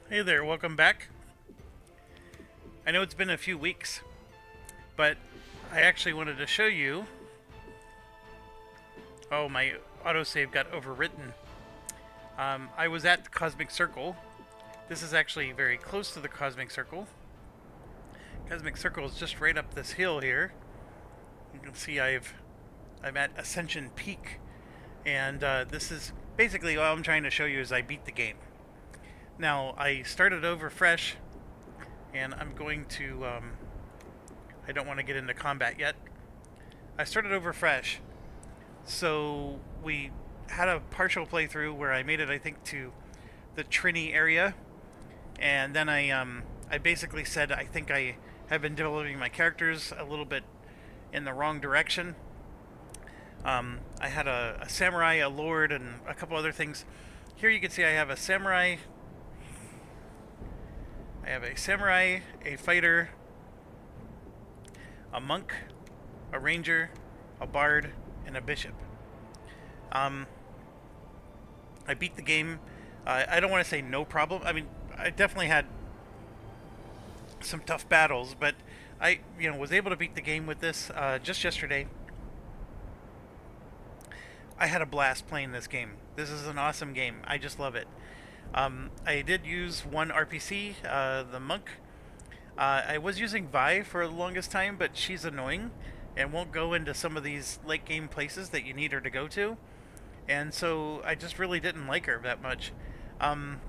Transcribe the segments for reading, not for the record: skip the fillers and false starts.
Hey there, welcome back. I know it's been a few weeks, but I actually wanted to show you. Oh, my autosave got overwritten. I was at the Cosmic Circle. This is actually very close to the Cosmic Circle. Cosmic Circle is just right up this hill here. You can see I'm at Ascension Peak, and this is basically all I'm trying to show you is I beat the game. Now I started over fresh, and I'm going to. I don't want to get into combat yet. I started over fresh. So we had a partial playthrough where I made it, I think, to the Trini area, and then I basically said I think I have been developing my characters a little bit in the wrong direction. I had a samurai, a lord, and a couple other things. Here you can see I have a samurai. I have a samurai, a fighter, a monk, a ranger, a bard, and a bishop. Um, I beat the game. I don't want to say no problem. I mean, I definitely had some tough battles, but I, was able to beat the game with this just yesterday. I had a blast playing this game. This is an awesome game. I just love it. I did use one RPC, the monk. I was using Vi for the longest time, but she's annoying and won't go into some of these late game places that you need her to go to. And so I just really didn't like her that much. Um,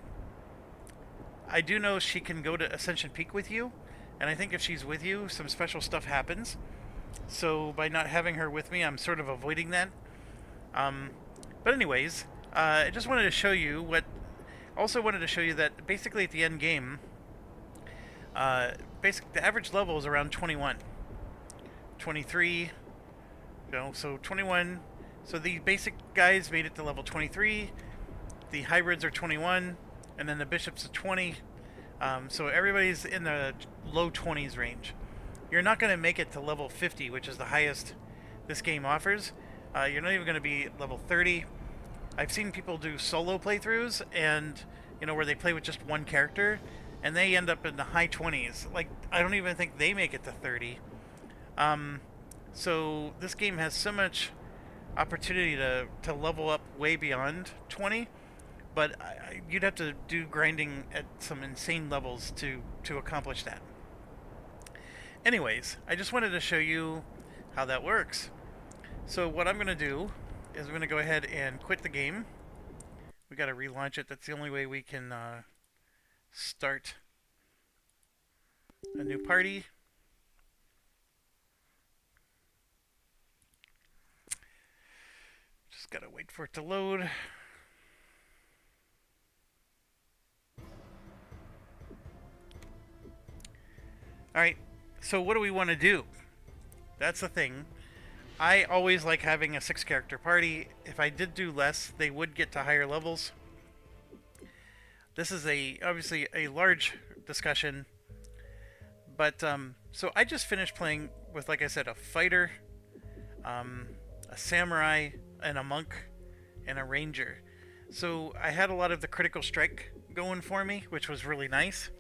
I do know she can go to Ascension Peak with you, and I think if she's with you, some special stuff happens. So by not having her with me, I'm sort of avoiding that. Um, but anyways, I just wanted to show you what. Also wanted to show you that basically at the end game, the average level is around 21, 23. So 21. So the basic guys made it to level 23. The hybrids are 21, and then the bishops are 20. So everybody's in the low 20s range. You're not going to make it to level 50, which is the highest this game offers. You're not even going to be level 30. I've seen people do solo playthroughs, and where they play with just one character, and they end up in the high 20s. Like, I don't even think they make it to 30. So this game has so much opportunity to level up way beyond 20, but you'd have to do grinding at some insane levels to accomplish that. Anyways, I just wanted to show you how that works. So what I'm going to do is I'm going to go ahead and quit the game. We got to relaunch it. That's the only way we can start a new party. Just got to wait for it to load. Alright, so what do we want to do? That's the thing. I always like having a 6-character party. If I did do less, they would get to higher levels. This is obviously a large discussion, but so I just finished playing with, like I said, a fighter, a samurai, and a monk, and a ranger. So I had a lot of the critical strike going for me, which was really nice.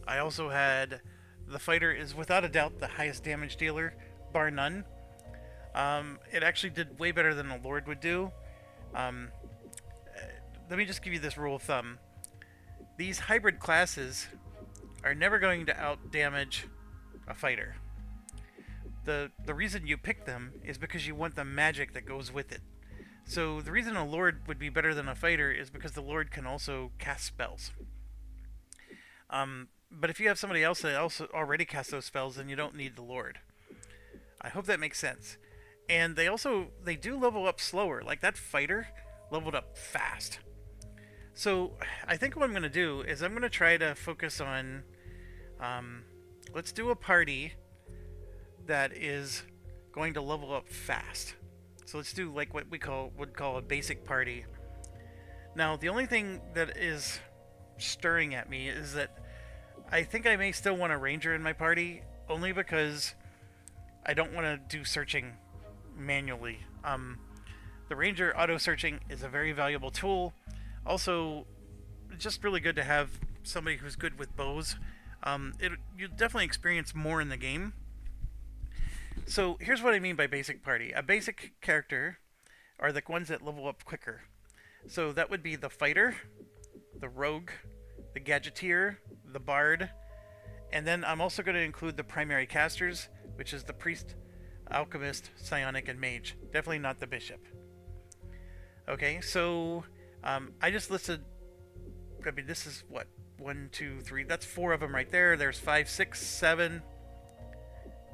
I also had the fighter is without a doubt the highest damage dealer, bar none. It actually did way better than a lord would do. Um, Let me just give you this rule of thumb. These hybrid classes are never going to out damage a fighter. The reason you pick them is because you want the magic that goes with it. So the reason a lord would be better than a fighter is because the lord can also cast spells. But if you have somebody else that also already casts those spells, then you don't need the lord. I hope that makes sense. And they do level up slower. Like that fighter leveled up fast. So I think what I'm going to do is I'm going to try to focus on. Let's do a party that is going to level up fast. So let's do like what we would call a basic party. Now the only thing that is stirring at me is that I think I may still want a ranger in my party, only because I don't want to do searching manually. The ranger auto searching is a very valuable tool. Also, it's just really good to have somebody who's good with bows, you'll definitely experience more in the game. So here's what I mean by basic party. A basic character are the ones that level up quicker. So that would be the fighter, the rogue, the gadgeteer, the bard, and then I'm also going to include the primary casters, which is the priest, alchemist, psionic, and mage. Definitely not the bishop. Okay, so I just listed. I mean, this is what 1, 2, 3. That's 4 of them right there. There's 5, 6, 7,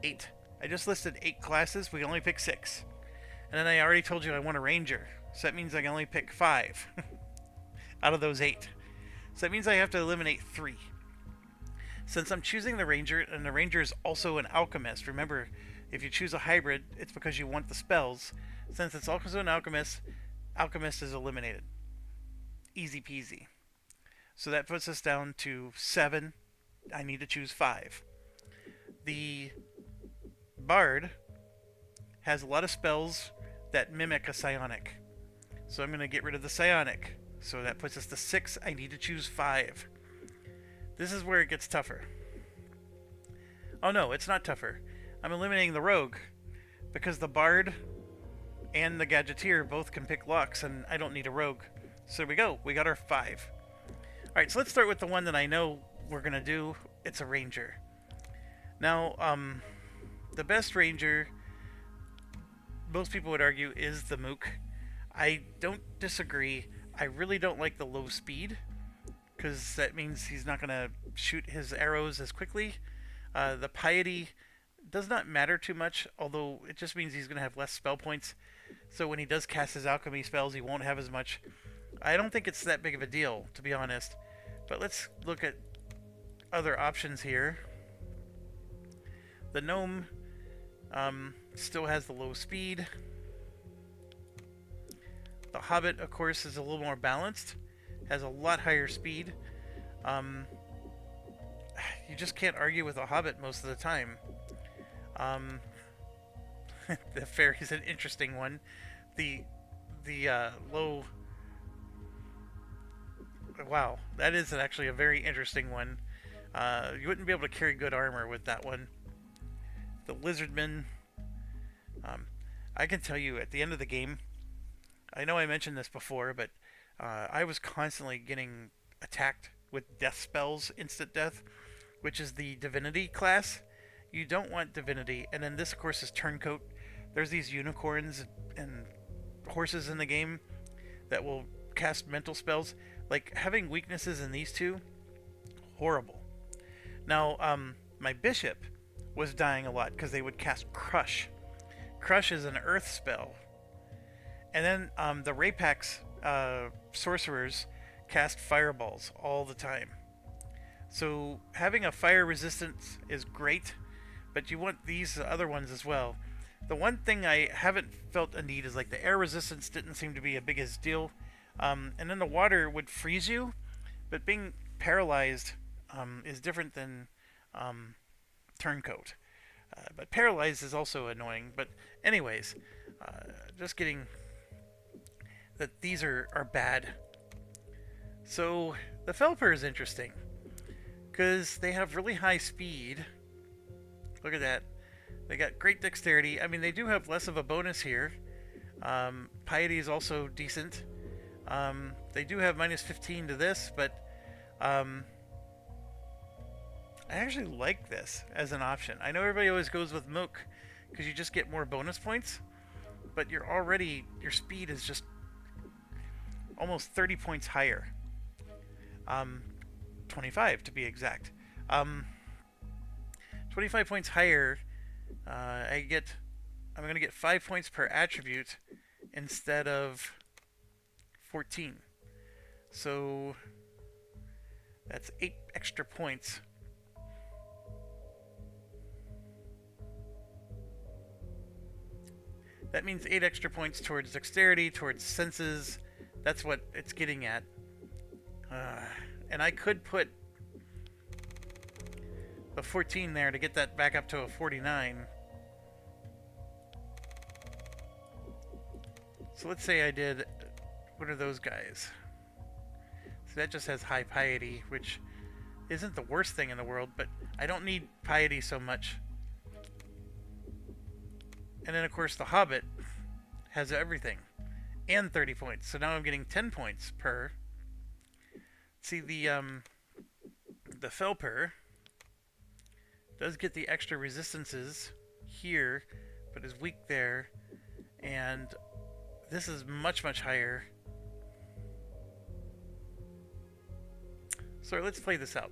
8. I just listed 8 classes. We can only pick 6. And then I already told you I want a ranger, so that means I can only pick 5 out of those 8. So that means I have to eliminate 3. Since I'm choosing the ranger, and the ranger is also an alchemist. Remember, if you choose a hybrid, it's because you want the spells. Since it's also an alchemist, alchemist is eliminated. Easy peasy. So that puts us down to 7. I need to choose 5. The bard has a lot of spells that mimic a psionic. So I'm going to get rid of the psionic. So that puts us to 6. I need to choose 5. This is where it gets tougher. Oh no, it's not tougher. I'm eliminating the rogue because the bard and the gadgeteer both can pick locks, and I don't need a rogue. So there we go. We got our 5. Alright, so let's start with the one that I know we're going to do. It's a ranger. Now, the best ranger, most people would argue, is the mook. I don't disagree. I really don't like the low speed, because that means he's not going to shoot his arrows as quickly. The piety does not matter too much, although it just means he's going to have less spell points. So when he does cast his alchemy spells, he won't have as much. I don't think it's that big of a deal, to be honest. But let's look at other options here. The gnome still has the low speed. The hobbit, of course, is a little more balanced. Has a lot higher speed. You just can't argue with a hobbit most of the time. The fairy's an interesting one. The low... Wow, that is actually a very interesting one. You wouldn't be able to carry good armor with that one. The lizardman... I can tell you, at the end of the game... I know I mentioned this before, but I was constantly getting attacked with death spells, instant death, which is the divinity class. You don't want divinity. And then this, of course, is turncoat. There's these unicorns and horses in the game that will cast mental spells. Like, having weaknesses in these two, horrible. Now, my bishop was dying a lot because they would cast Crush. Crush is an earth spell. And then the Rapax sorcerers cast fireballs all the time. So having a fire resistance is great, but you want these other ones as well. The one thing I haven't felt a need is like the air resistance didn't seem to be a biggest deal. And then the water would freeze you, but being paralyzed is different than turncoat. But paralyzed is also annoying. But anyways, just getting that these are bad. So the Felper is interesting because they have really high speed. Look at that. They got great dexterity. I mean, they do have less of a bonus here. Piety is also decent. They do have minus 15 to this, but I actually like this as an option. I know everybody always goes with Mook because you just get more bonus points, but your speed is just almost 30 points higher. 25 to be exact. 25 points higher. I'm going to get 5 points per attribute instead of 14. So that's 8 extra points. That means 8 extra points towards dexterity, towards senses. That's what it's getting at. And I could put a 14 there to get that back up to a 49. So let's say I did... What are those guys? So that just has high piety, which isn't the worst thing in the world, but I don't need piety so much. And then, of course, the Hobbit has everything and 30 points. So now I'm getting 10 points per. See, the Felper does get the extra resistances here, but is weak there. And this is much, much higher. So let's play this out.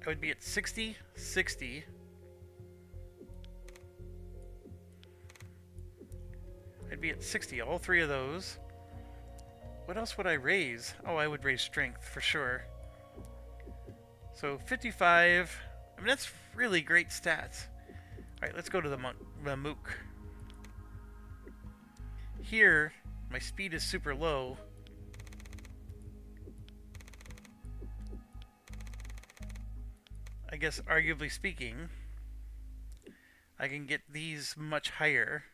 I would be at 60, 60. I'd be at 60, all three of those. What else would I raise? Oh, I would raise strength for sure. So 55. I mean, that's really great stats. Alright, let's go to the Mook. Here, my speed is super low. I guess, arguably speaking, I can get these much higher,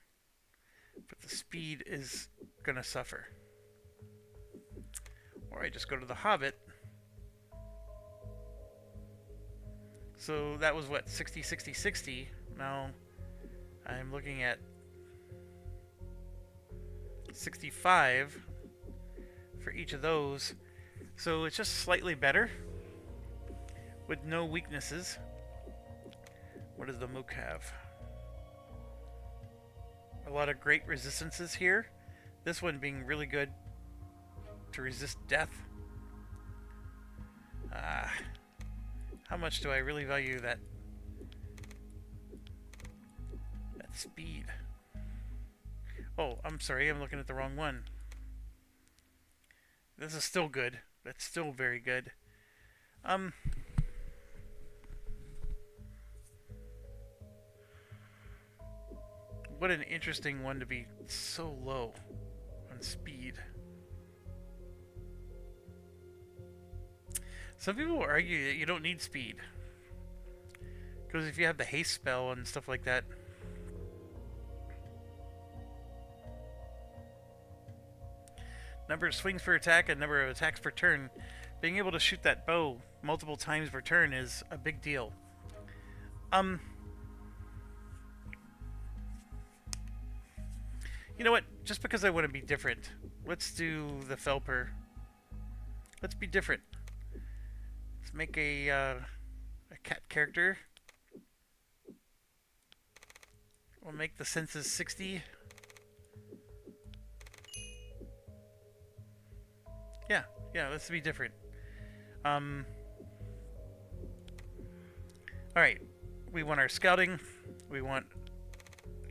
but the speed is gonna suffer. Or I just go to the Hobbit. So that was what, 60, 60, 60. Now I'm looking at 65 for each of those. So it's just slightly better with no weaknesses. What does the Mook have? A lot of great resistances here. This one being really good to resist death. How much do I really value that speed? Oh, I'm sorry, I'm looking at the wrong one. This is still good. That's still very good. What an interesting one to be so low on speed. Some people argue that you don't need speed, because if you have the haste spell and stuff like that. Number of swings per attack and number of attacks per turn. Being able to shoot that bow multiple times per turn is a big deal. You know what? Just because I want to be different, let's do the Felper. Let's be different. Let's make a cat character. We'll make the senses 60. Yeah, let's be different. Alright. We want our scouting. We want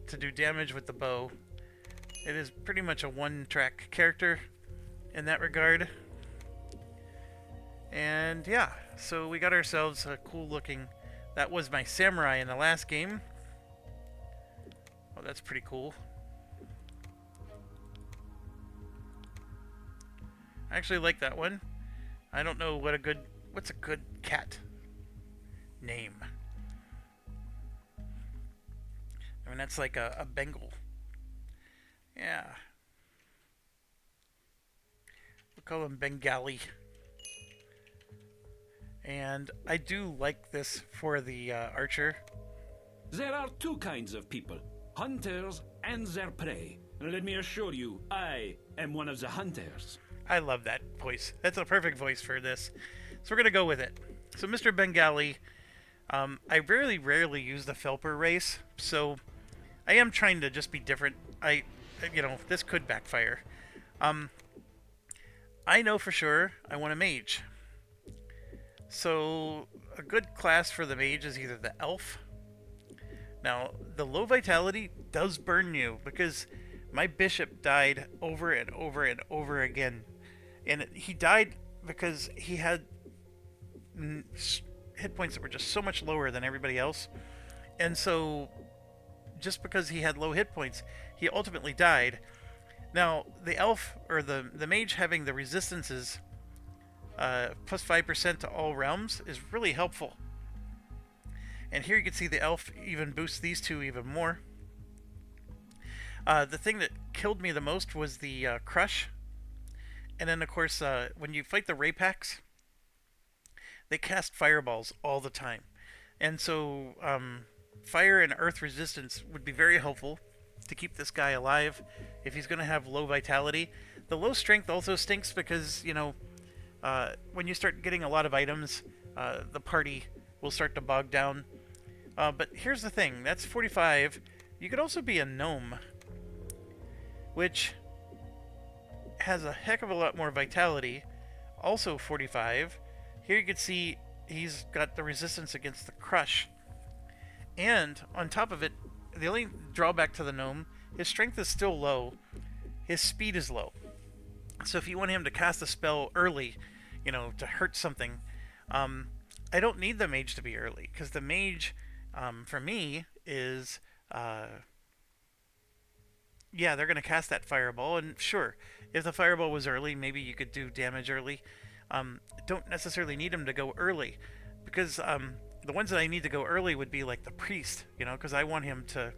to do damage with the bow. It is pretty much a one-track character in that regard. And yeah, so we got ourselves a cool looking... That was my samurai in the last game. Oh, that's pretty cool. I actually like that one. I don't know what's a good cat name. I mean, that's like a Bengal. Yeah. We'll call him Bengali. And I do like this for the archer. There are two kinds of people, hunters and their prey. And let me assure you, I am one of the hunters. I love that voice. That's a perfect voice for this. So we're going to go with it. So Mr. Bengali, I rarely use the Felper race, so I am trying to just be different. This could backfire. I know for sure I want a mage. So a good class for the mage is either the elf. Now, the low vitality does burn you, because my bishop died over and over and over again. And he died because he had hit points that were just so much lower than everybody else. And so, just because he had low hit points, he ultimately died. Now, the elf, or the mage having the resistances plus 5% to all realms is really helpful. And here you can see the elf even boosts these two even more. The thing that killed me the most was the crush. And then, of course, when you fight the Rapax, they cast fireballs all the time. And so fire and earth resistance would be very helpful to keep this guy alive if he's going to have low vitality. The low strength also stinks because, when you start getting a lot of items, the party will start to bog down. But here's the thing, that's 45. You could also be a gnome, which has a heck of a lot more vitality, also 45. Here you can see he's got the resistance against the crush. And on top of it, the only drawback to the gnome, his strength is still low, his speed is low. So if you want him to cast a spell early, to hurt something, I don't need the mage to be early, because the mage, for me, is, they're going to cast that fireball, and sure, if the fireball was early, maybe you could do damage early. Don't necessarily need him to go early, because the ones that I need to go early would be like the priest, because I want him to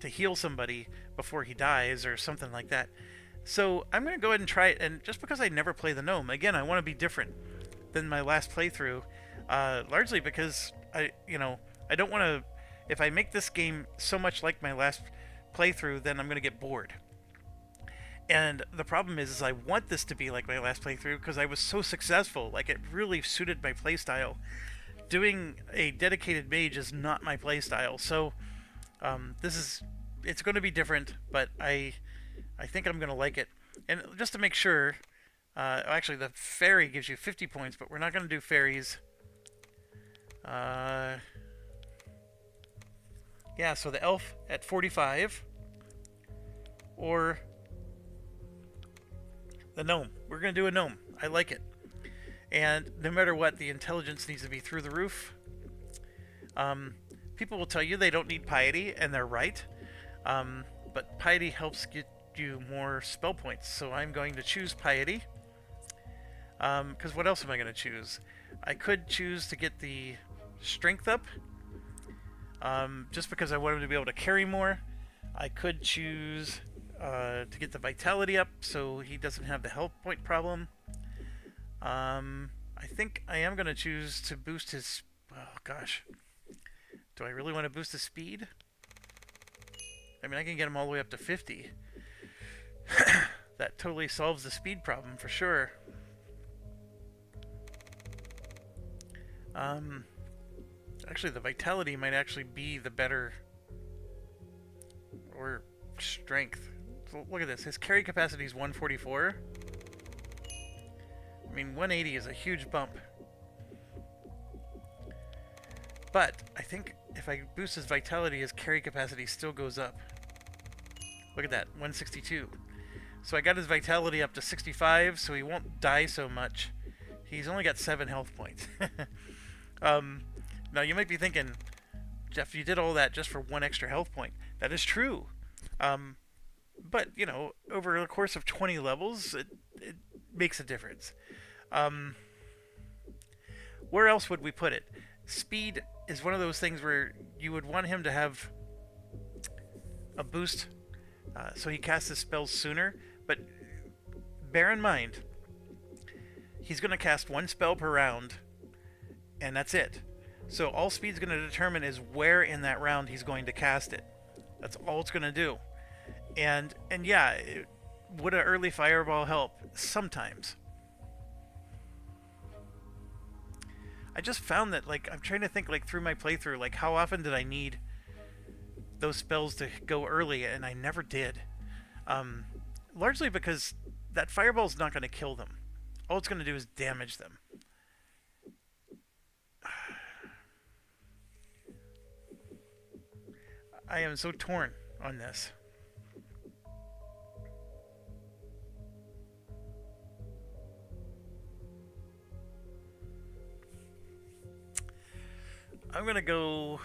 heal somebody before he dies or something like that. So I'm going to go ahead and try it, and just because I never play the gnome, again, I want to be different than my last playthrough, largely because I don't want to, if I make this game so much like my last playthrough, then I'm going to get bored. And the problem is I want this to be like my last playthrough because I was so successful. Like, it really suited my playstyle. Doing a dedicated mage is not my playstyle, so it's going to be different, but I think I'm going to like it. And just to make sure, actually the fairy gives you 50 points, but we're not going to do fairies. So the elf at 45, or the gnome. We're going to do a gnome. I like it. And no matter what, the intelligence needs to be through the roof. People will tell you they don't need piety, and they're right. But piety helps get you more spell points, so I'm going to choose piety. Because what else am I going to choose? I could choose to get the strength up, just because I want him to be able to carry more. I could choose to get the vitality up so he doesn't have the health point problem. I think I am going to choose to boost his... Oh, gosh. Do I really want to boost his speed? I mean, I can get him all the way up to 50. That totally solves the speed problem for sure. Actually, the vitality might actually be the better... Or strength. So look at this. His carry capacity is 144. I mean, 180 is a huge bump. But I think if I boost his vitality, his carry capacity still goes up. Look at that, 162. So I got his vitality up to 65, so he won't die so much. He's only got 7 health points. Now you might be thinking, Jeff, you did all that just for 1 extra health point. That is true. But, over the course of 20 levels, it makes a difference. Where else would we put it? Speed is one of those things where you would want him to have a boost, so he casts his spells sooner. But bear in mind, he's going to cast 1 spell per round, and that's it. So all speed's going to determine is where in that round he's going to cast it. That's all it's going to do. And yeah, would an early fireball help? Sometimes. I just found that, I'm trying to think, through my playthrough, how often did I need those spells to go early, and I never did. Largely because that fireball's not going to kill them. All it's going to do is damage them. I am so torn on this. I'm going to go...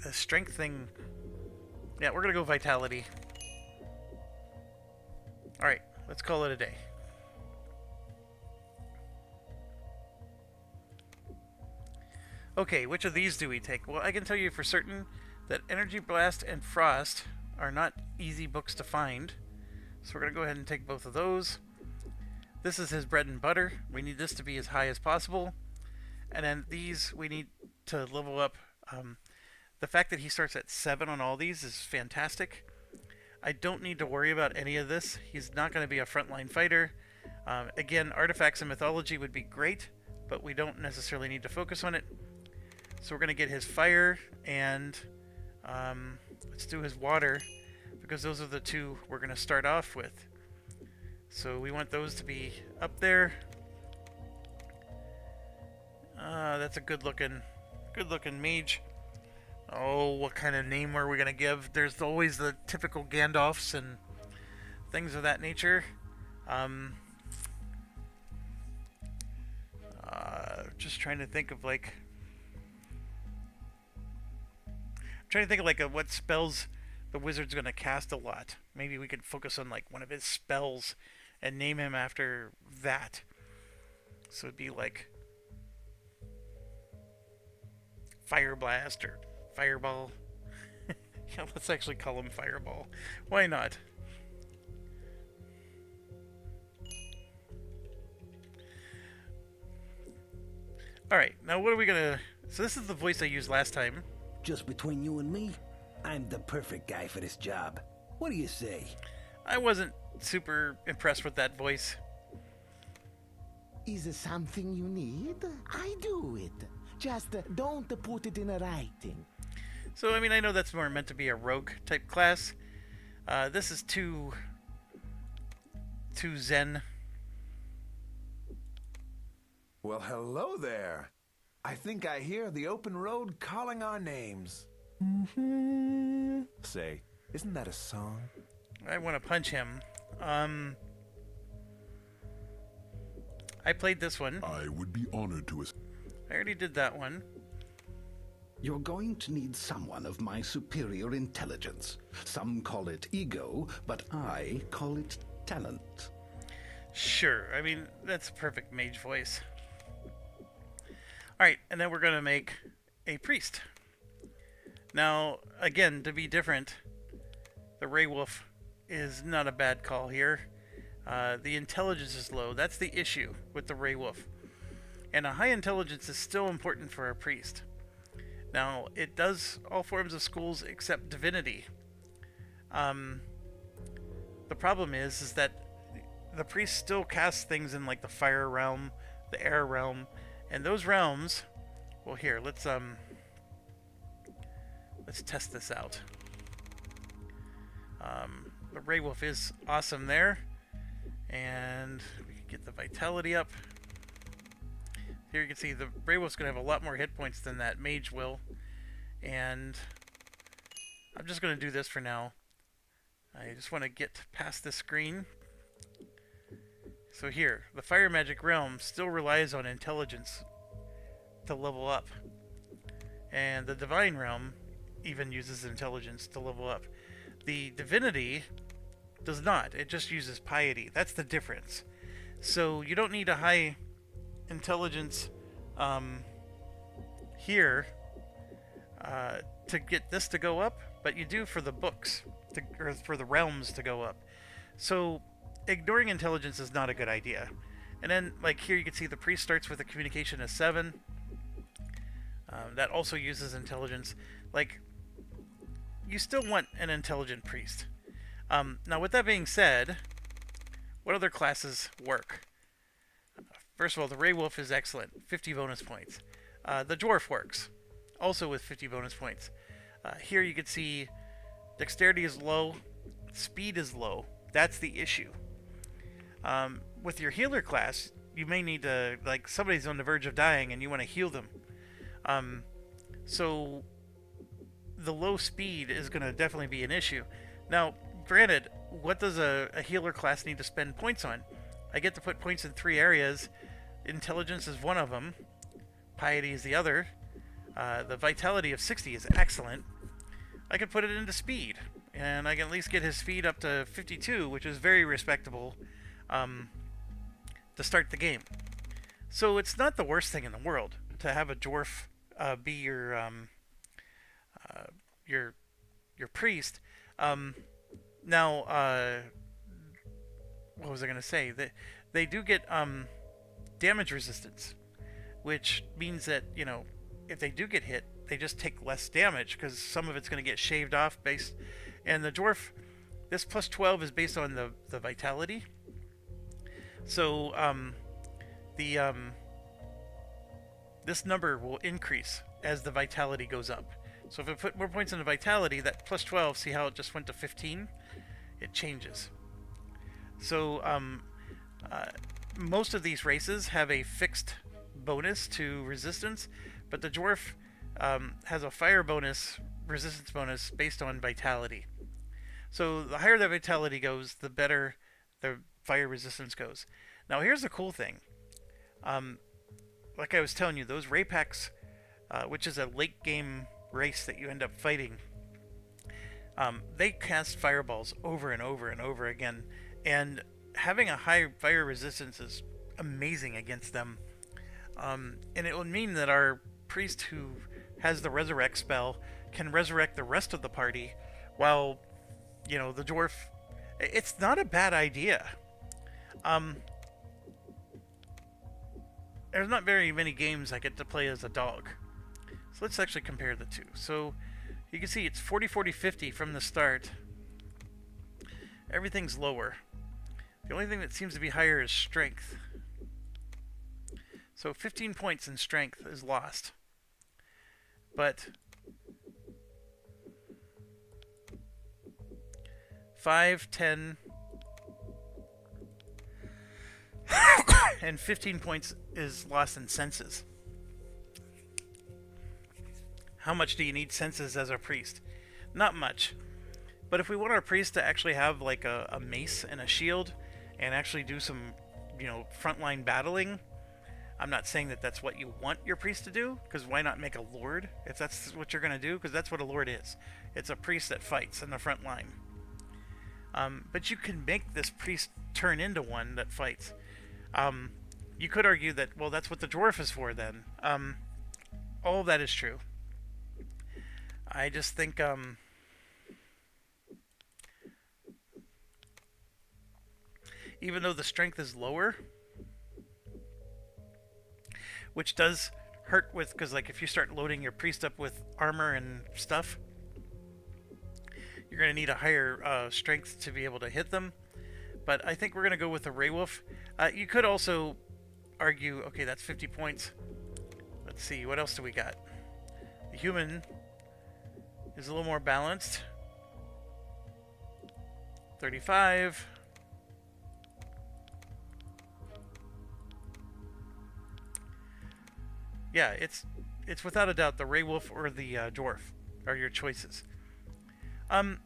The strength thing... Yeah, we're going to go vitality. Alright, let's call it a day. Okay, which of these do we take? Well, I can tell you for certain that Energy Blast and Frost are not easy books to find. So we're going to go ahead and take both of those. This is his bread and butter. We need this to be as high as possible. And then these we need to level up. The fact that he starts at 7 on all these is fantastic. I don't need to worry about any of this. He's not going to be a frontline fighter. Again, artifacts and mythology would be great, but we don't necessarily need to focus on it. So we're going to get his fire and let's do his water, because those are the two we're going to start off with. So we want those to be up there. That's a good looking mage. Oh, what kind of name are we going to give? There's always the typical Gandalfs and things of that nature. Just trying to think of like... I'm trying to think of like what spells the wizard's going to cast a lot. Maybe we could focus on like one of his spells and name him after that. So it'd be like Fire Blast or Fireball. Yeah, let's actually call him Fireball. Why not? Alright, now what are we gonna... So this is the voice I used last time. Just between you and me, I'm the perfect guy for this job. What do you say? I wasn't super impressed with that voice. Is it something you need? I do it. Just don't put it in writing. So, I mean, I know that's more meant to be a rogue type class. This is too zen. Well, hello there. I think I hear the open road calling our names. Say, isn't that a song? I want to punch him. I played this one. I would be honored to I already did that one. You're going to need someone of my superior intelligence. Some call it ego, but I call it talent. Sure, I mean, that's a perfect mage voice. Alright, and then we're going to make a priest. Now, again, to be different, the Ray Wolf is not a bad call here. The intelligence is low. That's the issue with the Ray Wolf. And a high intelligence is still important for a priest. Now, it does all forms of schools except divinity. The problem is that the priest still casts things in like the fire realm, the air realm, and those realms... Well, here, let's test this out. The Ray Wolf is awesome there. And we can get the vitality up. Here you can see the Ray Wolf's going to have a lot more hit points than that mage will. And I'm just going to do this for now. I just want to get past this screen. So here, the Fire Magic Realm still relies on intelligence to level up. And the Divine Realm even uses intelligence to level up. The Divinity does not. It just uses piety. That's the difference. So you don't need a high intelligence here to get this to go up, but you do for the books, or for the realms to go up. So ignoring intelligence is not a good idea. And then, like here, you can see the priest starts with a communication of 7. That also uses intelligence. Like, you still want an intelligent priest. Now, with that being said, what other classes work? First of all, the Ray Wolf is excellent, 50 bonus points. The Dwarf works, also with 50 bonus points. Here you can see dexterity is low, speed is low. That's the issue. With your healer class, you may need to, like, somebody's on the verge of dying and you want to heal them. So the low speed is going to definitely be an issue. Now, granted, what does a healer class need to spend points on? I get to put points in 3 areas. Intelligence is one of them. Piety is the other. The vitality of 60 is excellent. I could put it into speed, and I can at least get his speed up to 52, which is very respectable to start the game. So it's not the worst thing in the world to have a dwarf be your priest. Now, what was I going to say? they do get damage resistance, which means that, you know, if they do get hit, they just take less damage because some of it's going to get shaved off based. And the dwarf, this plus 12 is based on the vitality. So this number will increase as the vitality goes up. So if I put more points into vitality, that plus 12, see how it just went to 15? It changes. So most of these races have a fixed bonus to resistance, but the dwarf has a fire bonus, resistance bonus based on vitality. So the higher the vitality goes, the better the fire resistance goes. Now here's the cool thing. Like I was telling you, those Raypaks, which is a late game race that you end up fighting, they cast fireballs over and over and over again, and having a high fire resistance is amazing against them. And it would mean that our priest who has the resurrect spell can resurrect the rest of the party, while, you know, the dwarf, it's not a bad idea. There's not very many games I get to play as a dog. So let's actually compare the two. So you can see it's 40, 40, 50 from the start. Everything's lower. The only thing that seems to be higher is strength. So 15 points in strength is lost. But 5, 10, and 15 points is lost in senses. How much do you need senses as a priest? Not much. But if we want our priest to actually have like a mace and a shield and actually do some, you know, frontline battling, I'm not saying that that's what you want your priest to do, because why not make a lord if that's what you're going to do? Because that's what a lord is. It's a priest that fights in the front line. But you can make this priest turn into one that fights. You could argue that, well, that's what the dwarf is for then. All of that is true. I just think even though the strength is lower, which does hurt with, because like if you start loading your priest up with armor and stuff, you're going to need a higher strength to be able to hit them. But I think we're going to go with the Raywolf. You could also argue, okay, that's 50 points. Let's see, what else do we got? The human is a little more balanced. 35. Yeah, it's without a doubt the Raywolf or the dwarf are your choices. I'm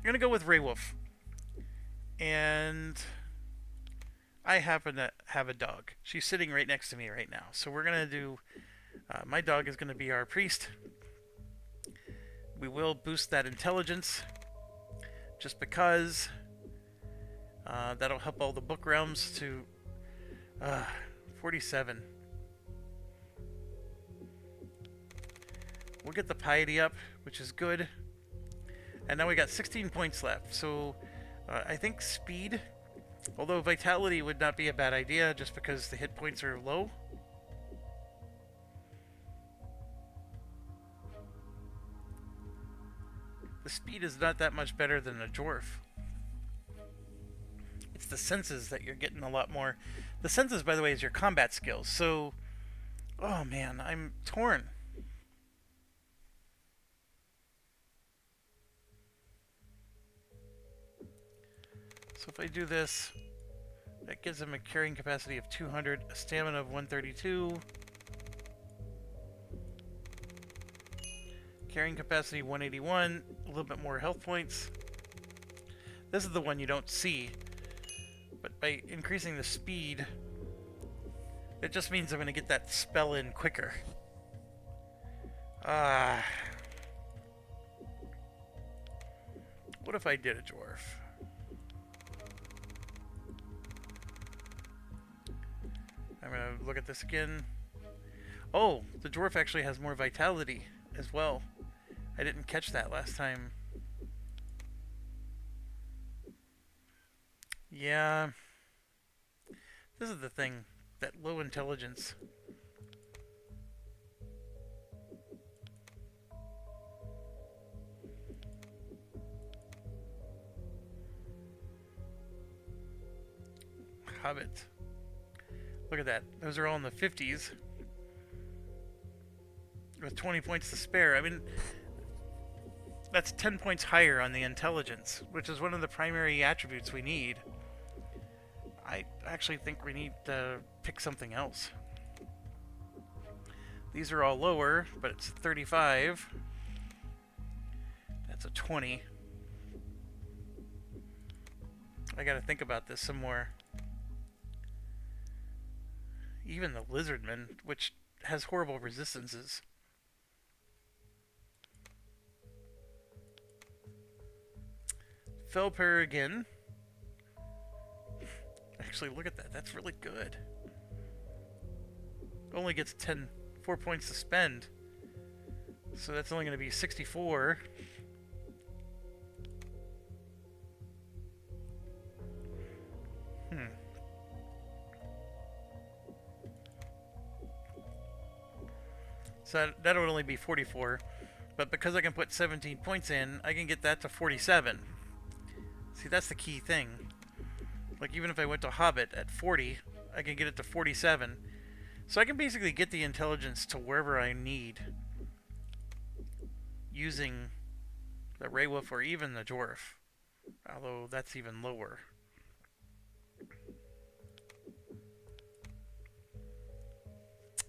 gonna go with Raywolf, and I happen to have a dog. She's sitting right next to me right now, so we're gonna do. My dog is gonna be our priest. We will boost that intelligence, just because that'll help all the book realms to 47. We'll get the piety up, which is good. And now we got 16 points left. So I think speed, although vitality would not be a bad idea just because the hit points are low. The speed is not that much better than a dwarf. It's the senses that you're getting a lot more. The senses, by the way, is your combat skills. So, oh man, I'm torn. So if I do this, that gives him a carrying capacity of 200, a stamina of 132, carrying capacity 181, a little bit more health points. This is the one you don't see, but by increasing the speed, it just means I'm going to get that spell in quicker. What if I did a dwarf? I'm going to look at this again. Oh, the dwarf actually has more vitality as well. I didn't catch that last time. Yeah. This is the thing, that low intelligence. Hobbit. Look at that. Those are all in the 50s. With 20 points to spare. I mean, that's 10 points higher on the intelligence, which is one of the primary attributes we need. I actually think we need to pick something else. These are all lower, but it's 35. That's a 20. I gotta think about this some more. Even the Lizardman, which has horrible resistances. Felper again. Actually, look at that. That's really good. Only gets 4 points to spend. So that's only going to be 64. So that would only be 44. But because I can put 17 points in, I can get that to 47. See, that's the key thing. Like, even if I went to Hobbit at 40, I can get it to 47. So I can basically get the intelligence to wherever I need using the Grey Wolf or even the Dwarf. Although that's even lower.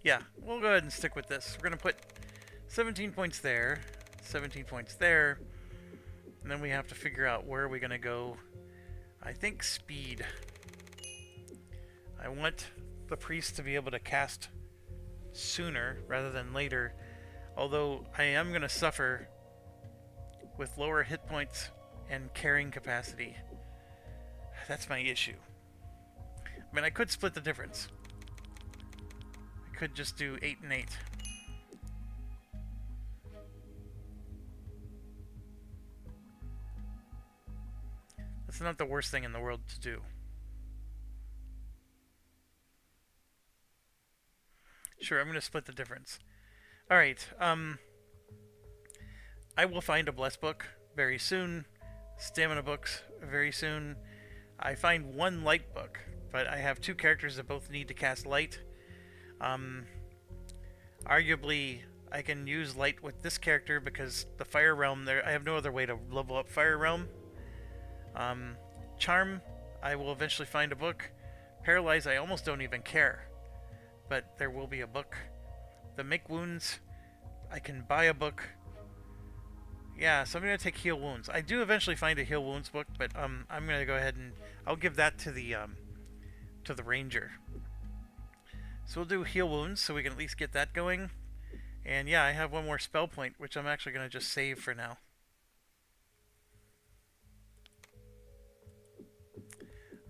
Yeah, we'll go ahead and stick with this. We're going to put 17 points there, 17 points there, and then we have to figure out where are we going to go. I think speed. I want the priest to be able to cast sooner rather than later, although I am going to suffer with lower hit points and carrying capacity. That's my issue. I mean, I could split the difference. I could just do 8 and 8. That's not the worst thing in the world to do. Sure, I'm going to split the difference. Alright, I will find a Bless book very soon. Stamina books very soon. I find one Light book, but I have 2 characters that both need to cast Light. Arguably, I can use Light with this character because the Fire Realm there, I have no other way to level up Fire Realm. Charm, I will eventually find a book. Paralyze, I almost don't even care. But there will be a book. The Make Wounds, I can buy a book. Yeah, so I'm going to take Heal Wounds. I do eventually find a Heal Wounds book, but I'm going to go ahead and I'll give that to the Ranger. So we'll do Heal Wounds so we can at least get that going. And yeah, I have one more spell point, which I'm actually going to just save for now.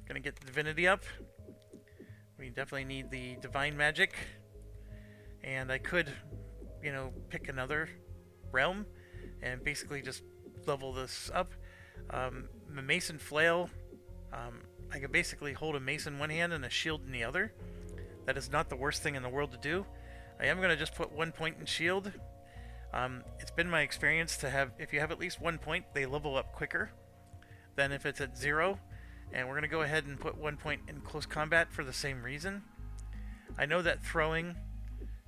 Gonna get Divinity up. We definitely need the Divine Magic. And I could, you know, pick another realm and basically just level this up. The Mason Flail, I could basically hold a mace in one hand and a shield in the other. That is not the worst thing in the world to do. I am going to just put 1 point in shield. It's been my experience to have, if you have at least 1 point, they level up quicker than if it's at 0. And we're going to go ahead and put 1 point in close combat for the same reason. I know that throwing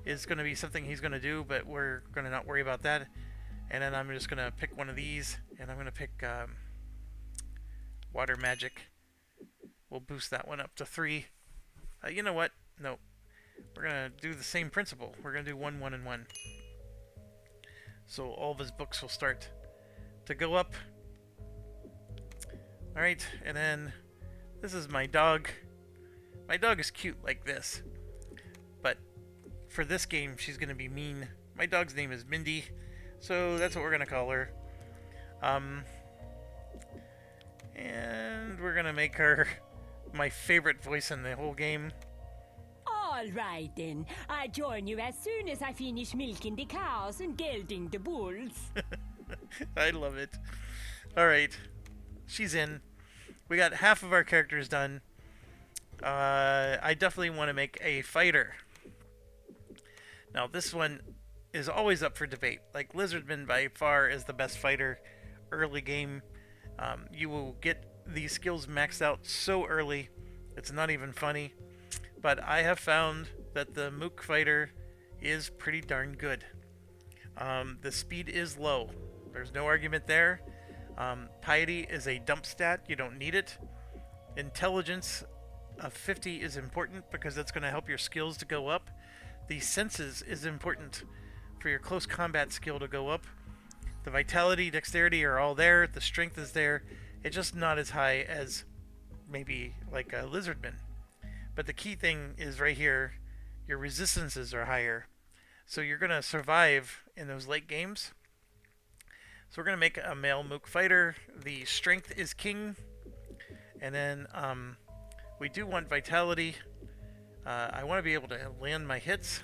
is going to be something he's going to do, but we're going to not worry about that. And then I'm just going to pick one of these, and I'm going to pick Water Magic. We'll boost that one up to 3. You know what? No. We're going to do the same principle. We're going to do 1, 1, and 1. So all of his books will start to go up. Alright, and then this is my dog. My dog is cute like this. But for this game, she's going to be mean. My dog's name is Mindy, so that's what we're going to call her. And we're going to make her my favorite voice in the whole game. All right then. I join you as soon as I finish milking the cows and gelding the bulls. I love it. Alright. She's in. We got half of our characters done. I definitely want to make a fighter. Now, this one is always up for debate. Like, Lizardman by far is the best fighter early game. You will get these skills maxed out so early, it's not even funny. But I have found that the Mook fighter is pretty darn good. The speed is low. There's no argument there. Piety is a dump stat. You don't need it. Intelligence of 50 is important because that's going to help your skills to go up. The senses is important for your close combat skill to go up. The vitality, dexterity are all there. The strength is there. It's just not as high as maybe like a Lizardman. But the key thing is right here. Your resistances are higher. So you're going to survive in those late games. So we're going to make a male Mook fighter. The strength is king. And then we do want vitality. I want to be able to land my hits.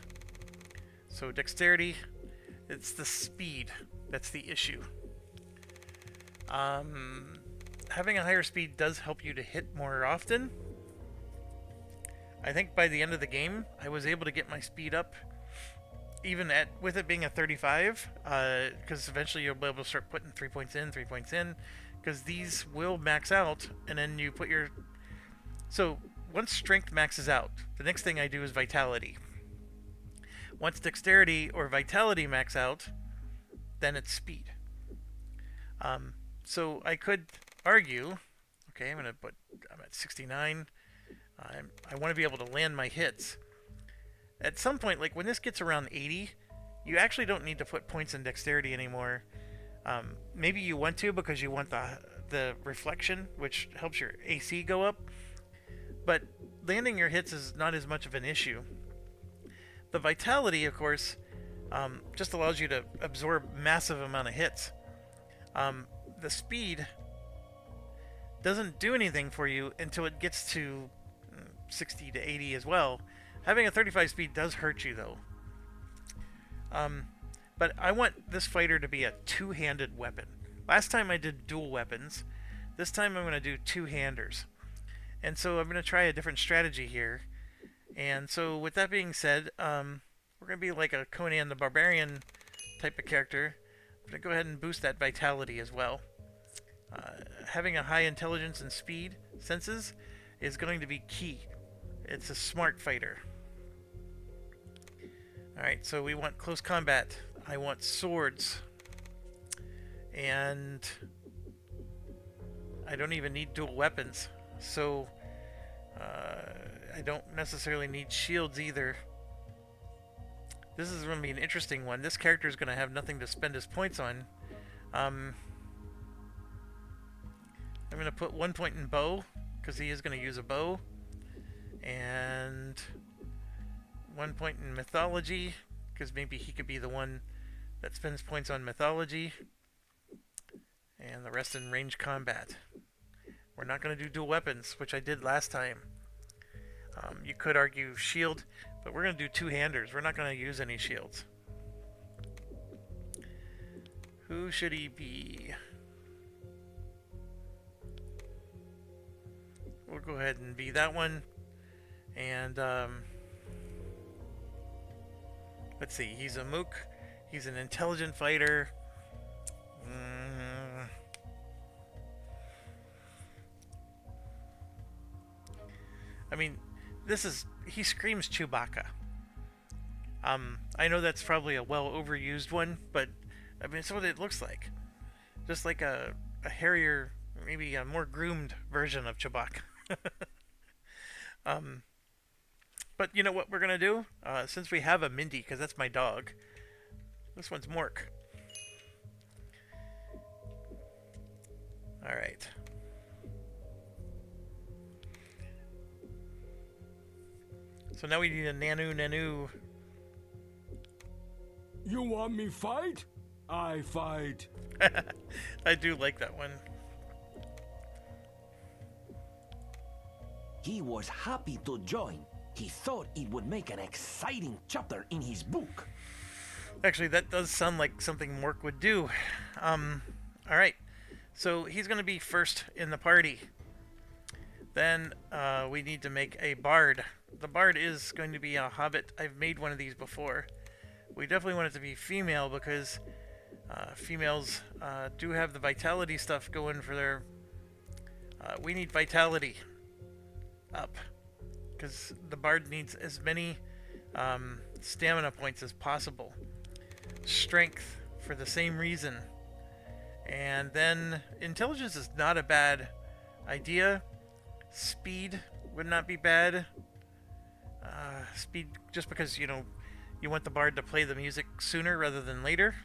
So dexterity. It's the speed that's the issue. Having a higher speed does help you to hit more often. I think by the end of the game, I was able to get my speed up, even with it being a 35, because eventually you'll be able to start putting 3 points in, because these will max out, and then you put your... So, once strength maxes out, the next thing I do is vitality. Once dexterity or vitality max out, then it's speed. So I could argue, okay, I'm at 69. I want to be able to land my hits. At some point, like when this gets around 80, you actually don't need to put points in dexterity anymore. Maybe you want to because you want the reflection, which helps your AC go up. But landing your hits is not as much of an issue. The vitality, of course, just allows you to absorb massive amount of hits. The speed doesn't do anything for you until it gets to 60 to 80 as well. Having a 35 speed does hurt you, though. But I want this fighter to be a two-handed weapon. Last time I did dual weapons. This time I'm going to do two-handers. And so I'm going to try a different strategy here. And so with that being said, we're going to be like a Conan the Barbarian type of character. I'm going to go ahead and boost that vitality as well. Having a high intelligence and speed senses is going to be key. It's a smart fighter. Alright, so we want close combat. I want swords. And I don't even need dual weapons. So I don't necessarily need shields either. This is going to be an interesting one. This character is going to have nothing to spend his points on. I'm going to put 1 point in bow, because he is going to use a bow. And 1 point in mythology, because maybe he could be the one that spends points on mythology. And the rest in range combat. We're not going to do dual weapons, which I did last time. You could argue shield, but we're going to do two-handers. We're not going to use any shields. Who should he be? We'll go ahead and be that one. And let's see. He's a Mook. He's an intelligent fighter. I mean, he screams Chewbacca. I know that's probably a well overused one, but I mean, it's what it looks like. Just like a hairier, maybe a more groomed version of Chewbacca. But you know what we're gonna do? Since we have a Mindy, because that's my dog. This one's Mork. Alright. So now we need a Nanu. You want me fight? I fight. I do like that one. He was happy to join. He thought it would make an exciting chapter in his book. Actually, that does sound like something Mork would do. Alright. So he's going to be first in the party. Then we need to make a bard. The bard is going to be a hobbit. I've made one of these before. We definitely want it to be female because females do have the vitality stuff going for their... we need vitality up because the bard needs as many stamina points as possible. Strength for the same reason. And then intelligence is not a bad idea. Speed would not be bad. Speed, just because, you know, you want the bard to play the music sooner rather than later.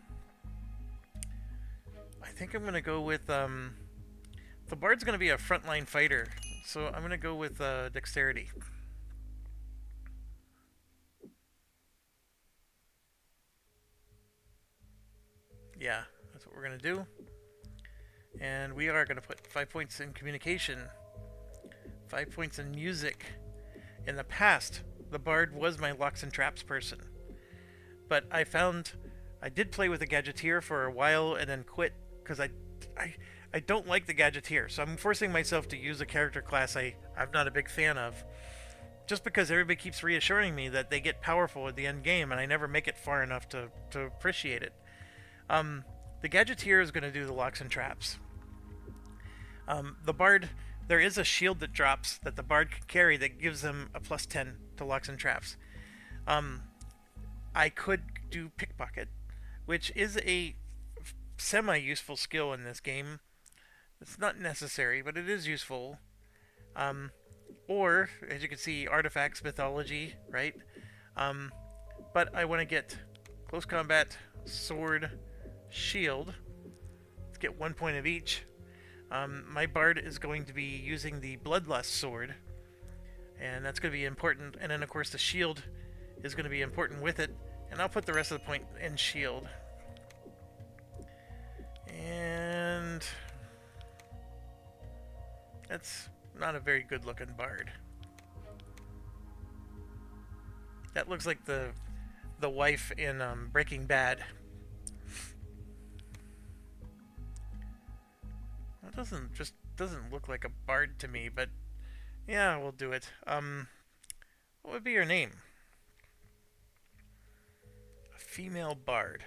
I think I'm going to go with... the bard's going to be a frontline fighter, so I'm going to go with dexterity. Yeah, that's what we're going to do. And we are going to put 5 points in communication, 5 points in music. In the past, the bard was my locks and traps person. But I found I did play with the gadgeteer for a while and then quit because I don't like the gadgeteer. So I'm forcing myself to use a character class I'm not a big fan of. Just because everybody keeps reassuring me that they get powerful at the end game and I never make it far enough to appreciate it. The gadgeteer is going to do the locks and traps. The bard, there is a shield that drops that the bard can carry that gives them a plus 10 to locks and traps. I could do pickpocket, which is a semi-useful skill in this game. It's not necessary, but it is useful. Or, as you can see, artifacts, mythology, right? But I want to get close combat, sword, shield. Let's get 1 point of each. My bard is going to be using the Bloodlust sword, and that's going to be important. And then, of course, the shield is going to be important with it, and I'll put the rest of the point in shield. And that's not a very good looking bard. That looks like the wife in Breaking Bad. That doesn't look like a bard to me, but yeah, we'll do it. What would be your name? A female bard.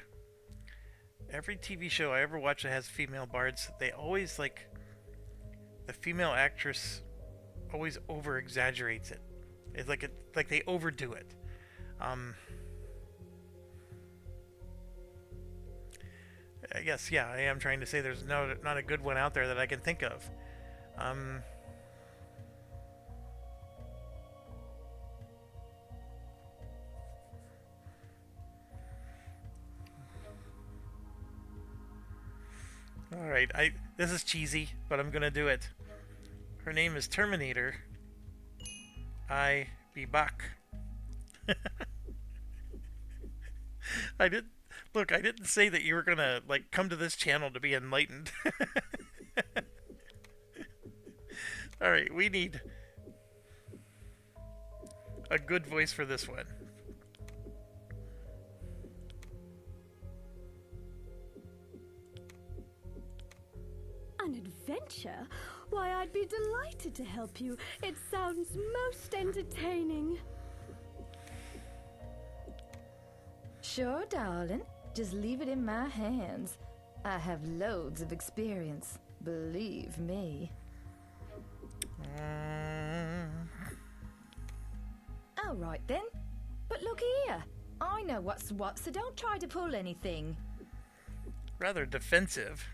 Every TV show I ever watch that has female bards, they always the female actress always over exaggerates it. It's like they overdo it. I guess, yeah, I am trying to say there's not a good one out there that I can think of. Alright, this is cheesy, but I'm gonna do it. Her name is Terminator. I be back. I didn't say that you were gonna come to this channel to be enlightened. Alright, we need a good voice for this one. An adventure? Why, I'd be delighted to help you. It sounds most entertaining. Sure, darling. Just leave it in my hands. I have loads of experience, believe me. All right then. But look here. I know what's what, so don't try to pull anything. Rather defensive.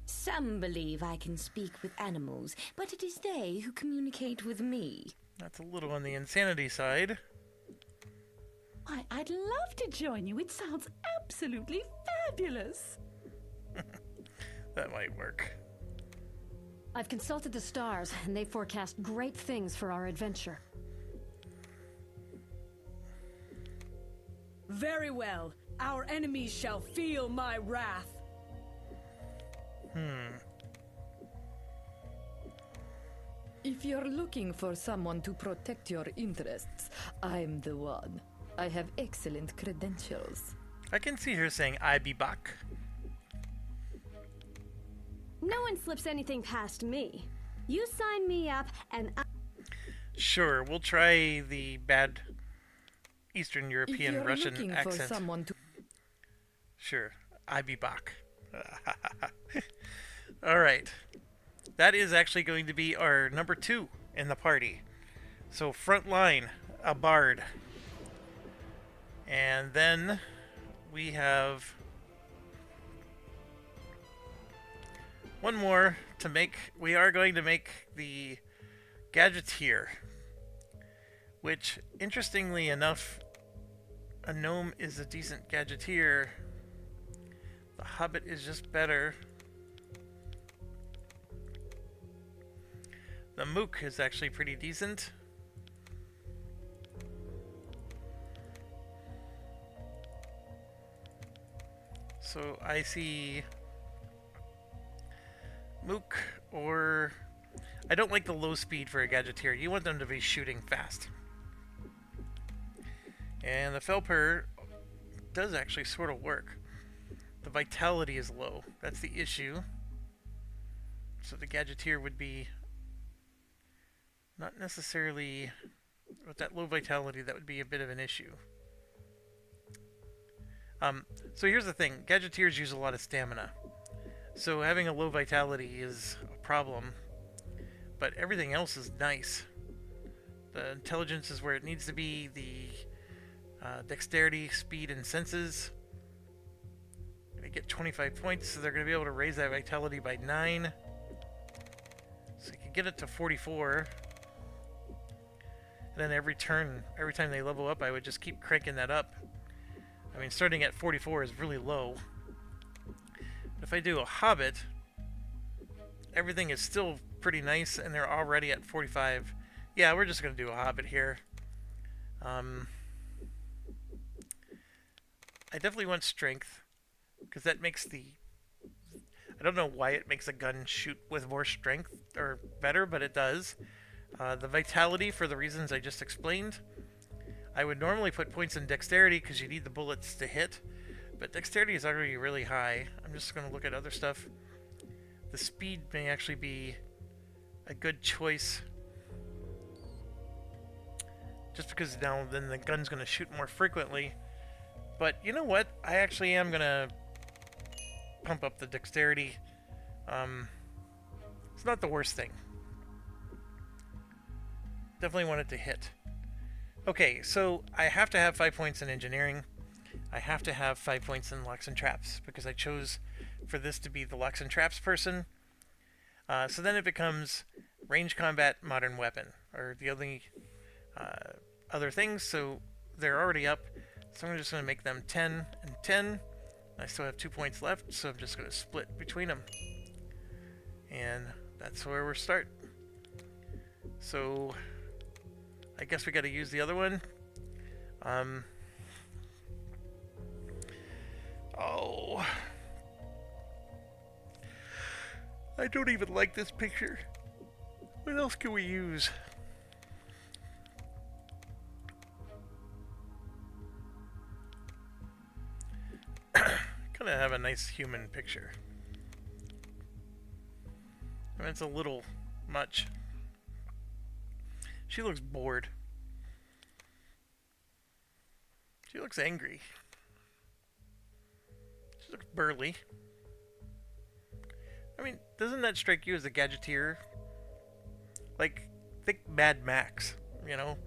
Some believe I can speak with animals, but it is they who communicate with me. That's a little on the insanity side. I'd love to join you. It sounds absolutely fabulous. That might work. I've consulted the stars, and they forecast great things for our adventure. Very well. Our enemies shall feel my wrath. If you're looking for someone to protect your interests, I'm the one. I have excellent credentials. I can see her saying, I be back. No one slips anything past me. You sign me up, and Sure, we'll try the bad Eastern If European you're Russian looking accent. for someone to Sure, I be back. All right, that is actually going to be our number 2 in the party. So front line, a bard, and then we have one more to make. We are going to make the gadgeteer, which, interestingly enough, a gnome is a decent gadgeteer. The hobbit is just better. The mook is actually pretty decent. So I see mook, or I don't like the low speed for a gadgeteer. You want them to be shooting fast. And the Felper does actually sort of work. The vitality is low. That's the issue. So the gadgeteer would be not necessarily with that low vitality. That would be a bit of an issue. So here's the thing. Gadgeteers use a lot of stamina. So having a low vitality is a problem. But everything else is nice. The intelligence is where it needs to be. The dexterity, speed, and senses. They get 25 points, so they're going to be able to raise that vitality by 9. So you can get it to 44. And then every turn, every time they level up, I would just keep cranking that up. I mean, starting at 44 is really low. But if I do a hobbit, everything is still pretty nice, and they're already at 45. Yeah, we're just going to do a hobbit here. I definitely want strength, because that makes the... I don't know why it makes a gun shoot with more strength, or better, but it does. The vitality, for the reasons I just explained. I would normally put points in dexterity, because you need the bullets to hit. But dexterity is already really high. I'm just going to look at other stuff. The speed may actually be a good choice. Just because now then the gun's going to shoot more frequently. But you know what? I actually am going to pump up the dexterity. It's not the worst thing. Definitely want it to hit. Okay, so I have to have 5 points in engineering. I have to have 5 points in locks and traps, because I chose for this to be the locks and traps person. So then it becomes range combat, modern weapon, or the only other things. So they're already up. So I'm just going to make them 10 and 10. I still have 2 points left, so I'm just going to split between them. And that's where we'll start. So I guess we got to use the other one. Oh, I don't even like this picture. What else can we use? Kind of have a nice human picture. I mean, it's a little much. She looks bored. She looks angry. She looks burly. I mean, doesn't that strike you as a gadgeteer? Like, think Mad Max, you know?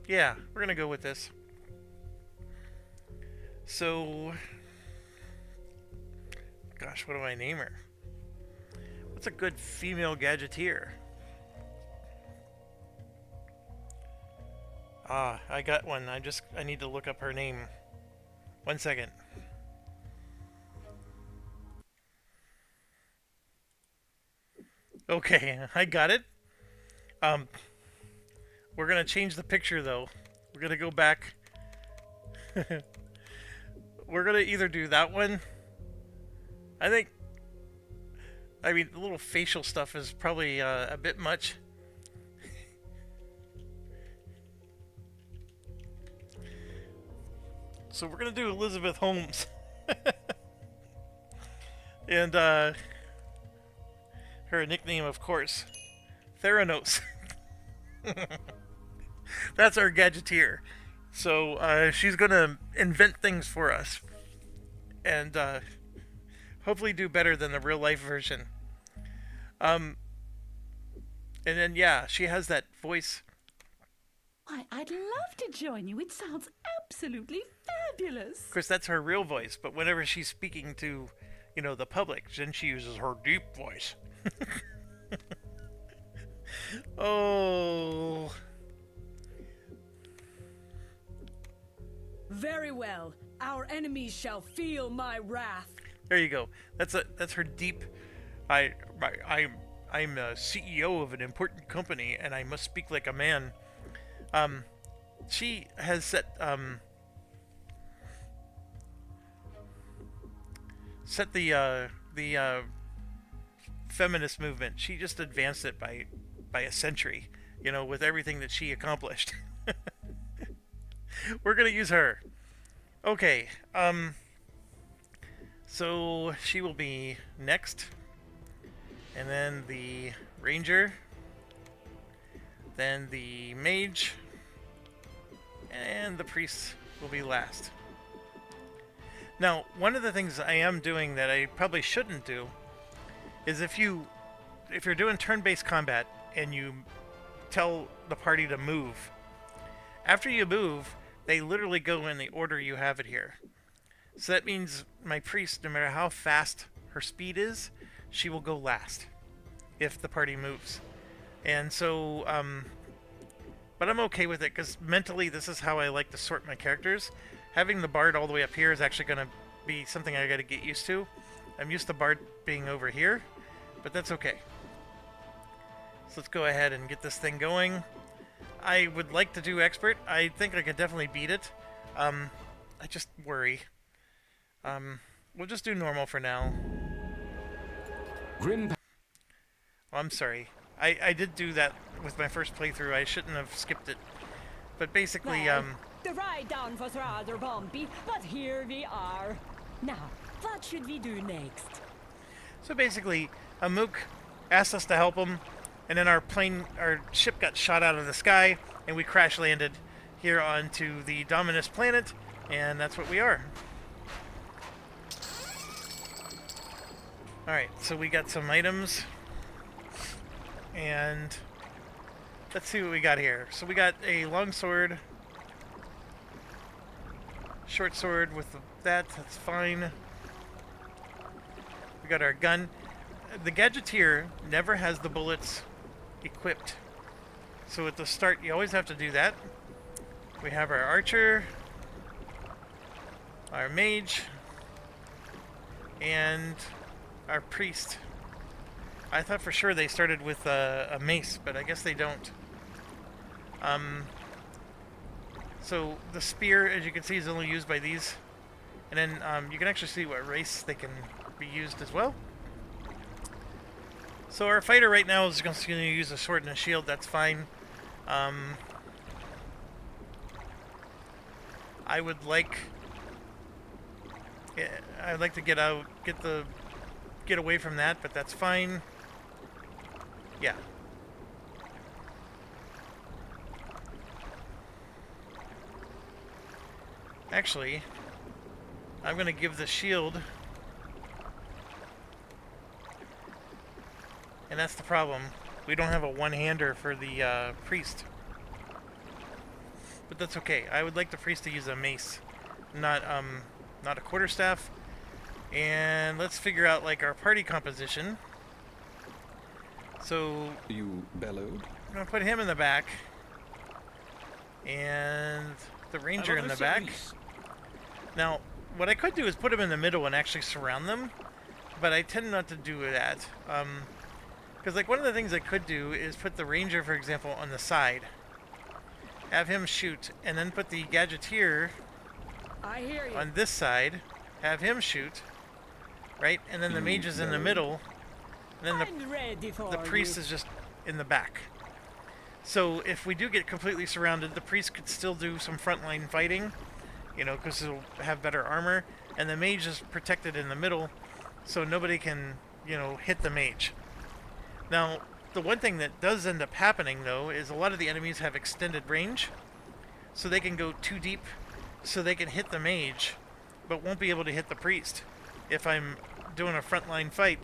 Yeah, we're gonna go with this. So, gosh, what do I name her? What's a good female gadgeteer? Ah, I got one. I need to look up her name. 1 second. Okay, I got it. We're gonna change the picture though. We're gonna go back. We're gonna either do that one. I mean, the little facial stuff is probably a bit much. So we're gonna do Elizabeth Holmes. And Her nickname, of course, Theranos. That's our gadgeteer. So she's gonna invent things for us, and hopefully do better than the real life version. And then yeah, she has that voice. Why, I'd love to join you. It sounds absolutely fabulous. Of course, that's her real voice, but whenever she's speaking to, you know, the public, then she uses her deep voice. Oh. Very well. Our enemies shall feel my wrath. There you go. That's her deep. I'm a CEO of an important company, and I must speak like a man. She has set the feminist movement. She just advanced it by a century, you know, with everything that she accomplished. We're gonna use her. Okay. So she will be next, and then the ranger, then the mage, and the priest will be last. Now, one of the things I am doing that I probably shouldn't do is if you're doing turn-based combat and you tell the party to move, after you move, they literally go in the order you have it here. So that means my priest, no matter how fast her speed is, she will go last if the party moves. And so, but I'm okay with it because mentally this is how I like to sort my characters. Having the bard all the way up here is actually going to be something I got to get used to. I'm used to bard being over here, but that's okay. So let's go ahead and get this thing going. I would like to do expert. I think I could definitely beat it. I just worry. We'll just do normal for now. Grim. Oh, I'm sorry. I did do that with my first playthrough. I shouldn't have skipped it. But basically, The ride down was rather bumpy, but here we are. Now, what should we do next? So basically, Amuk asked us to help him, and then our ship got shot out of the sky, and we crash landed here onto the Dominus planet, and that's what we are. Alright, so we got some items, and let's see what we got here. So we got a long sword, short sword with that's fine. We got our gun. The gadgeteer never has the bullets equipped, so at the start you always have to do that. We have our archer, our mage, and our priest. I thought for sure they started with a mace, but I guess they don't. So the spear, as you can see, is only used by these, and then you can actually see what race they can be used as well. So our fighter right now is going to use a sword and a shield. That's fine. I would like. I'd like to get away from that, but that's fine. Yeah. Actually, I'm going to give the shield. And that's the problem. We don't have a one-hander for the priest. But that's okay. I would like the priest to use a mace, not a quarterstaff. And let's figure out like our party composition. So you bellowed. I'm gonna put him in the back, and the ranger in the back. Now, what I could do is put him in the middle and actually surround them, but I tend not to do that. Because like one of the things I could do is put the ranger, for example, on the side, have him shoot, and then put the gadgeteer on this side, have him shoot, right? And then the mage is in the middle, and then the priest is just in the back. So if we do get completely surrounded, the priest could still do some frontline fighting, you know, because he'll have better armor, and the mage is protected in the middle, so nobody can, you know, hit the mage. Now, the one thing that does end up happening, though, is a lot of the enemies have extended range, so they can go too deep, so they can hit the mage, but won't be able to hit the priest if I'm doing a frontline fight.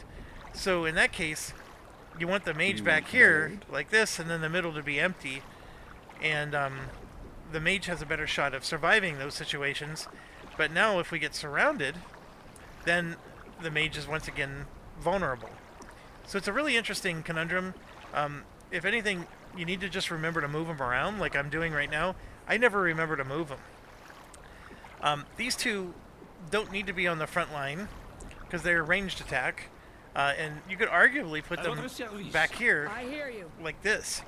So in that case, you want the mage back here, like this, and then the middle to be empty, and the mage has a better shot of surviving those situations. But now if we get surrounded, then the mage is once again vulnerable. So it's a really interesting conundrum. If anything, you need to just remember to move them around, like I'm doing right now. I never remember to move them. These two don't need to be on the front line, because they're ranged attack. And you could arguably put them back here, I hear you. like this.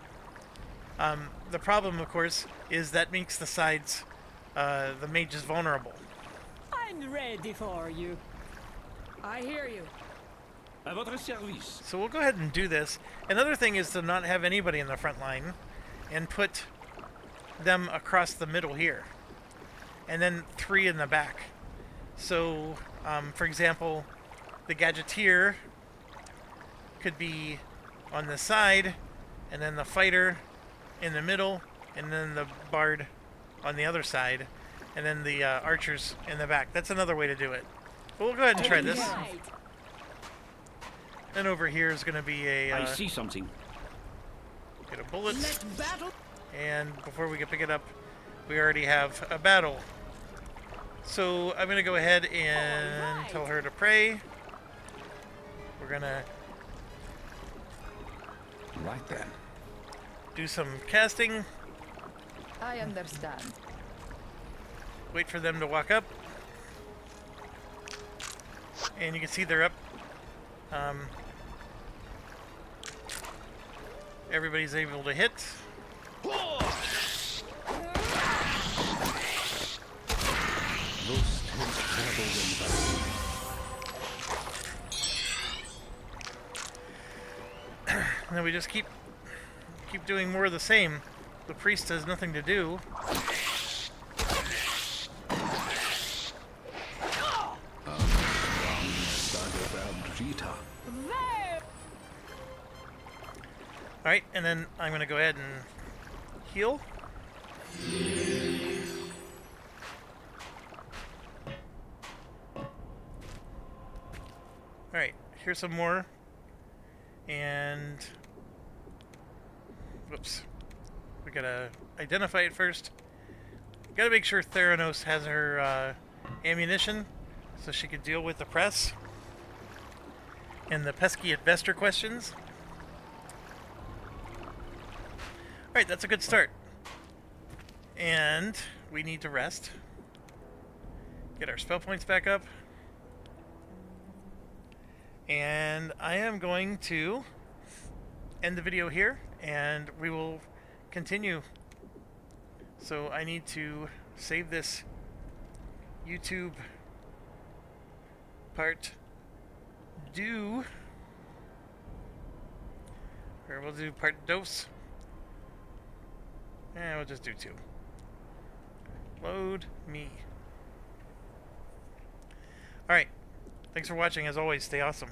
The problem, of course, is that makes the sides, the mage is vulnerable. I'm ready for you. I hear you. À votre service. So we'll go ahead and do this. Another thing is to not have anybody in the front line and put them across the middle here. And then 3 in the back. So, for example, the gadgeteer could be on the side, and then the fighter in the middle, and then the bard on the other side, and then the archers in the back. That's another way to do it. But we'll go ahead and try this. Then over here is going to be a... I see something. Get a bullet. Let's battle. And before we can pick it up, we already have a battle. So I'm going to go ahead and tell her to pray. We're going to... Right then. do some casting. I understand. Wait for them to walk up. And you can see they're up. Everybody's able to hit. And then we just keep doing more of the same. The priest has nothing to do. Alright, and then I'm going to go ahead and heal. Alright, here's some more. And... whoops. We gotta identify it first. Gotta make sure Theranos has her ammunition so she can deal with the press and the pesky investor questions. Alright, that's a good start. And we need to rest. Get our spell points back up. And I am going to end the video here, and we will continue. So I need to save this YouTube part do, or we'll do part dos. We'll just do 2. Load me. Alright. Thanks for watching. As always, stay awesome.